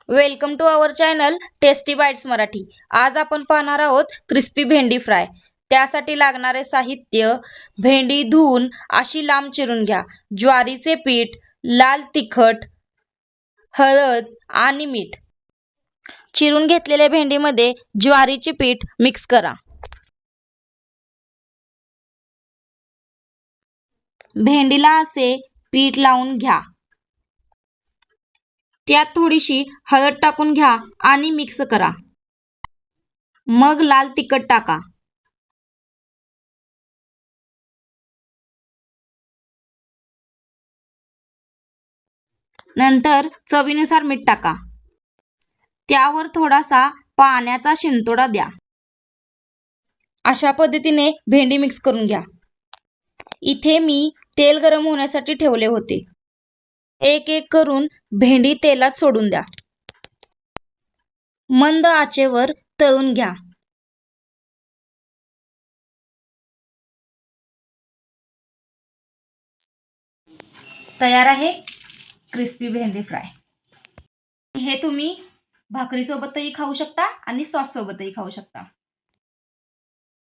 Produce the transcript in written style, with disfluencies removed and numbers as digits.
Welcome to our channel tasty bites Marathi. आज आपण पाहणार आहोत क्रिस्पी भेंडी फ्राय। त्यासाठी लागणारे साहित्य: भेंडी धुवून अशी लांब चिरून घ्या, ज्वारीचे पीठ, लाल तिखट, हळद आणि मीठ। चिरून घेतलेल्या भेंडीमध्ये ज्वारीचे पीठ मिक्स करा। भेंडीला असे पीठ लावून घ्या। त्यात थोडीशी हळद टाकून घ्या आणि मिक्स करा। मग लाल तिखट टाका। नंतर चवीनुसार मीठ टाका। त्यावर थोडासा पाण्याचा शिंतोडा द्या। अशा पद्धतीने भेंडी मिक्स करून घ्या। इथे मी तेल गरम होण्यासाठी ठेवले होते। एक एक करून भेंडी तेलात सोडून द्या। मंद आचेवर तळून घ्या। तयार आहे क्रिस्पी भेंडी फ्राय। हे तुम्ही भाकरीसोबतही खाऊ शकता आणि सॉस सोबतही खाऊ शकता।